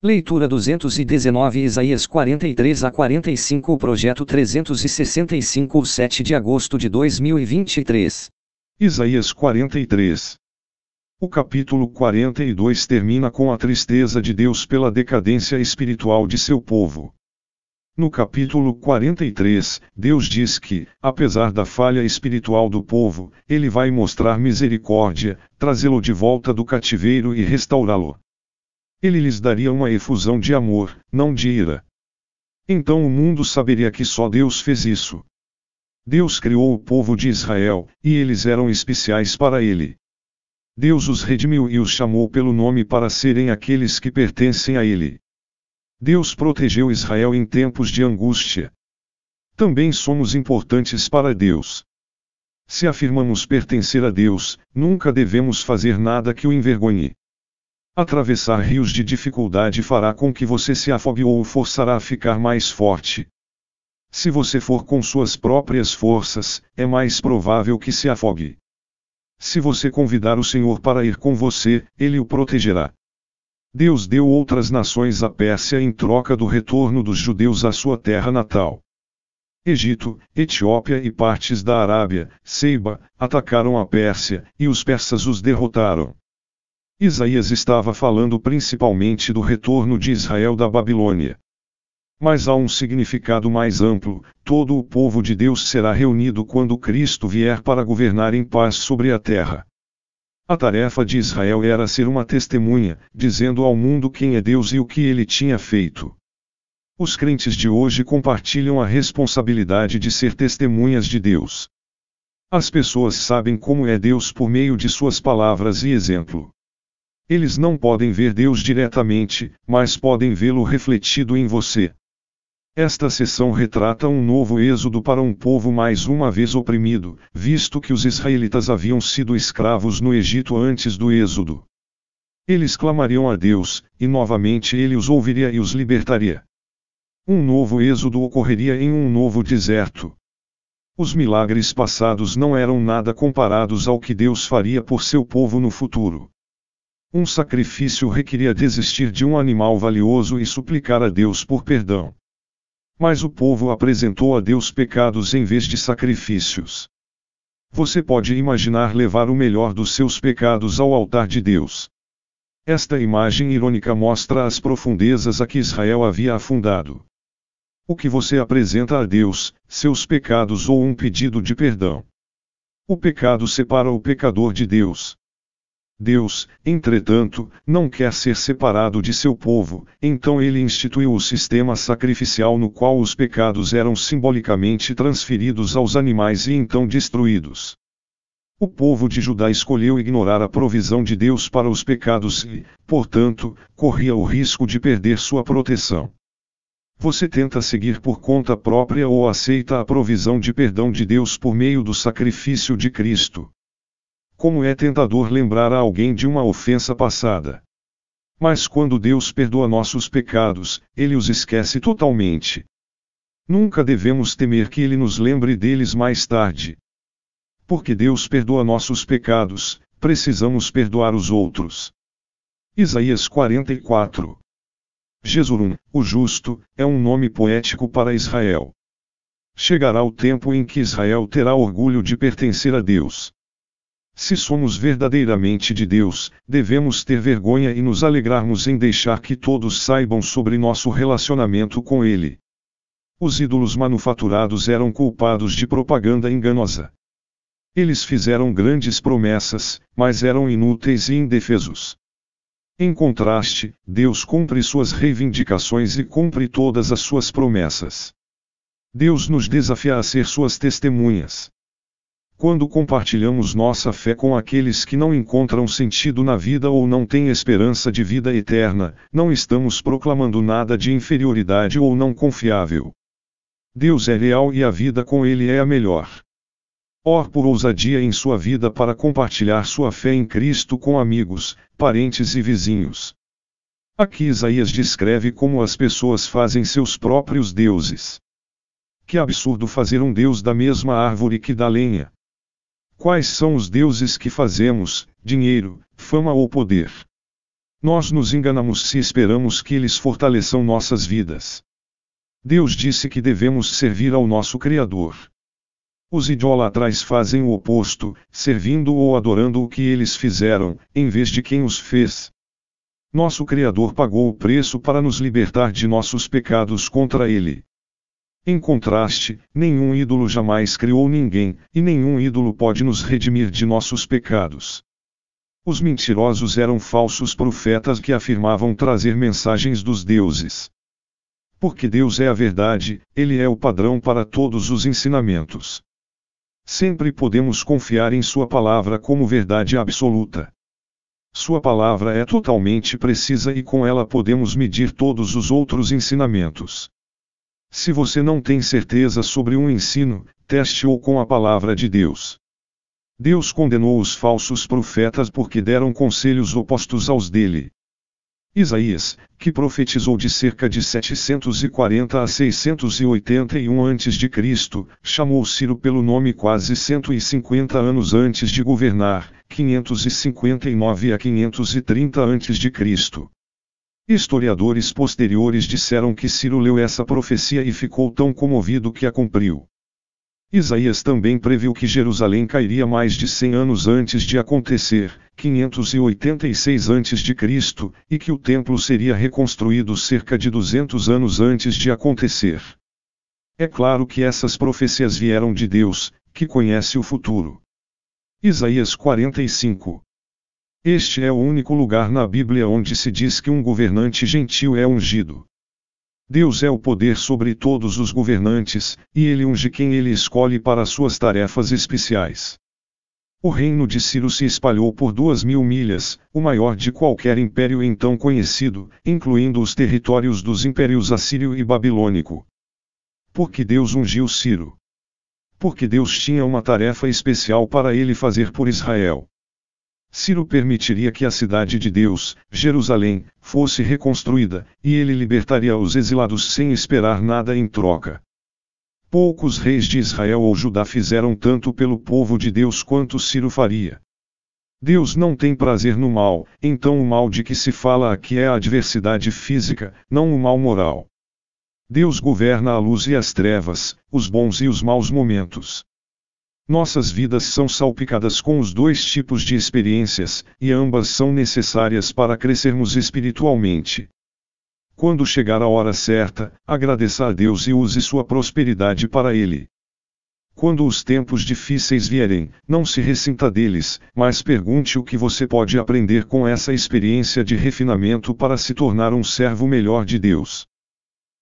Leitura 219 Isaías 43 a 45 O projeto 365 7 de agosto de 2023. Isaías 43. O capítulo 42 termina com a tristeza de Deus pela decadência espiritual de seu povo. No capítulo 43, Deus diz que, apesar da falha espiritual do povo, Ele vai mostrar misericórdia, trazê-lo de volta do cativeiro e restaurá-lo. Ele lhes daria uma efusão de amor, não de ira. Então o mundo saberia que só Deus fez isso. Deus criou o povo de Israel, e eles eram especiais para Ele. Deus os redimiu e os chamou pelo nome para serem aqueles que pertencem a Ele. Deus protegeu Israel em tempos de angústia. Também somos importantes para Deus. Se afirmamos pertencer a Deus, nunca devemos fazer nada que o envergonhe. Atravessar rios de dificuldade fará com que você se afogue ou o forçará a ficar mais forte. Se você for com suas próprias forças, é mais provável que se afogue. Se você convidar o Senhor para ir com você, Ele o protegerá. Deus deu outras nações à Pérsia em troca do retorno dos judeus à sua terra natal. Egito, Etiópia e partes da Arábia, Seiba, atacaram a Pérsia, e os persas os derrotaram. Isaías estava falando principalmente do retorno de Israel da Babilônia. Mas há um significado mais amplo: todo o povo de Deus será reunido quando Cristo vier para governar em paz sobre a terra. A tarefa de Israel era ser uma testemunha, dizendo ao mundo quem é Deus e o que ele tinha feito. Os crentes de hoje compartilham a responsabilidade de ser testemunhas de Deus. As pessoas sabem como é Deus por meio de suas palavras e exemplo. Eles não podem ver Deus diretamente, mas podem vê-lo refletido em você. Esta seção retrata um novo êxodo para um povo mais uma vez oprimido, visto que os israelitas haviam sido escravos no Egito antes do êxodo. Eles clamariam a Deus, e novamente Ele os ouviria e os libertaria. Um novo êxodo ocorreria em um novo deserto. Os milagres passados não eram nada comparados ao que Deus faria por seu povo no futuro. Um sacrifício requeria desistir de um animal valioso e suplicar a Deus por perdão. Mas o povo apresentou a Deus pecados em vez de sacrifícios. Você pode imaginar levar o melhor dos seus pecados ao altar de Deus. Esta imagem irônica mostra as profundezas a que Israel havia afundado. O que você apresenta a Deus, seus pecados ou um pedido de perdão? O pecado separa o pecador de Deus. Deus, entretanto, não quer ser separado de seu povo, então ele instituiu o sistema sacrificial no qual os pecados eram simbolicamente transferidos aos animais e então destruídos. O povo de Judá escolheu ignorar a provisão de Deus para os pecados e, portanto, corria o risco de perder sua proteção. Você tenta seguir por conta própria ou aceita a provisão de perdão de Deus por meio do sacrifício de Cristo? Como é tentador lembrar a alguém de uma ofensa passada. Mas quando Deus perdoa nossos pecados, Ele os esquece totalmente. Nunca devemos temer que Ele nos lembre deles mais tarde. Porque Deus perdoa nossos pecados, precisamos perdoar os outros. Isaías 44. Jesurum, o justo, é um nome poético para Israel. Chegará o tempo em que Israel terá orgulho de pertencer a Deus. Se somos verdadeiramente de Deus, devemos ter vergonha e nos alegrarmos em deixar que todos saibam sobre nosso relacionamento com Ele. Os ídolos manufaturados eram culpados de propaganda enganosa. Eles fizeram grandes promessas, mas eram inúteis e indefesos. Em contraste, Deus cumpre suas reivindicações e cumpre todas as suas promessas. Deus nos desafia a ser suas testemunhas. Quando compartilhamos nossa fé com aqueles que não encontram sentido na vida ou não têm esperança de vida eterna, não estamos proclamando nada de inferioridade ou não confiável. Deus é real e a vida com Ele é a melhor. Ore por ousadia em sua vida para compartilhar sua fé em Cristo com amigos, parentes e vizinhos. Aqui Isaías descreve como as pessoas fazem seus próprios deuses. Que absurdo fazer um deus da mesma árvore que dá lenha. Quais são os deuses que fazemos? Dinheiro, fama ou poder? Nós nos enganamos se esperamos que eles fortaleçam nossas vidas. Deus disse que devemos servir ao nosso Criador. Os idolatras fazem o oposto, servindo ou adorando o que eles fizeram, em vez de quem os fez. Nosso Criador pagou o preço para nos libertar de nossos pecados contra Ele. Em contraste, nenhum ídolo jamais criou ninguém, e nenhum ídolo pode nos redimir de nossos pecados. Os mentirosos eram falsos profetas que afirmavam trazer mensagens dos deuses. Porque Deus é a verdade, Ele é o padrão para todos os ensinamentos. Sempre podemos confiar em Sua palavra como verdade absoluta. Sua palavra é totalmente precisa e com ela podemos medir todos os outros ensinamentos. Se você não tem certeza sobre um ensino, teste-o com a palavra de Deus. Deus condenou os falsos profetas porque deram conselhos opostos aos dele. Isaías, que profetizou de cerca de 740 a 681 a.C., chamou Ciro pelo nome quase 150 anos antes de governar, 559 a 530 a.C. Historiadores posteriores disseram que Ciro leu essa profecia e ficou tão comovido que a cumpriu. Isaías também previu que Jerusalém cairia mais de 100 anos antes de acontecer, 586 a.C., e que o templo seria reconstruído cerca de 200 anos antes de acontecer. É claro que essas profecias vieram de Deus, que conhece o futuro. Isaías 45. Este é o único lugar na Bíblia onde se diz que um governante gentil é ungido. Deus é o poder sobre todos os governantes, e ele unge quem ele escolhe para suas tarefas especiais. O reino de Ciro se espalhou por 2.000 milhas, o maior de qualquer império então conhecido, incluindo os territórios dos impérios assírio e babilônico. Por que Deus ungiu Ciro? Porque Deus tinha uma tarefa especial para ele fazer por Israel. Ciro permitiria que a cidade de Deus, Jerusalém, fosse reconstruída, e ele libertaria os exilados sem esperar nada em troca. Poucos reis de Israel ou Judá fizeram tanto pelo povo de Deus quanto Ciro faria. Deus não tem prazer no mal, então o mal de que se fala aqui é a adversidade física, não o mal moral. Deus governa a luz e as trevas, os bons e os maus momentos. Nossas vidas são salpicadas com os dois tipos de experiências, e ambas são necessárias para crescermos espiritualmente. Quando chegar a hora certa, agradeça a Deus e use sua prosperidade para Ele. Quando os tempos difíceis vierem, não se ressinta deles, mas pergunte o que você pode aprender com essa experiência de refinamento para se tornar um servo melhor de Deus.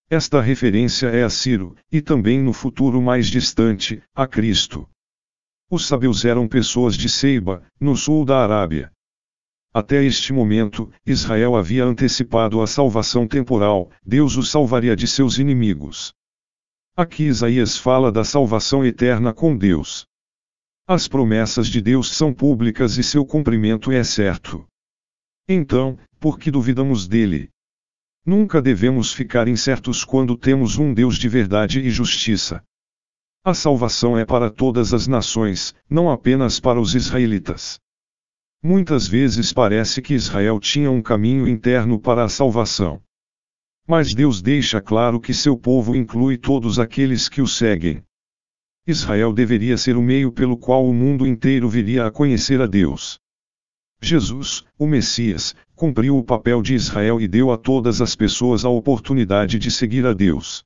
Esta referência é a Ciro, e também no futuro mais distante, a Cristo. Os sabeus eram pessoas de Ceiba, no sul da Arábia. Até este momento, Israel havia antecipado a salvação temporal, Deus os salvaria de seus inimigos. Aqui Isaías fala da salvação eterna com Deus. As promessas de Deus são públicas e seu cumprimento é certo. Então, por que duvidamos dele? Nunca devemos ficar incertos quando temos um Deus de verdade e justiça. A salvação é para todas as nações, não apenas para os israelitas. Muitas vezes parece que Israel tinha um caminho interno para a salvação. Mas Deus deixa claro que seu povo inclui todos aqueles que o seguem. Israel deveria ser o meio pelo qual o mundo inteiro viria a conhecer a Deus. Jesus, o Messias, cumpriu o papel de Israel e deu a todas as pessoas a oportunidade de seguir a Deus.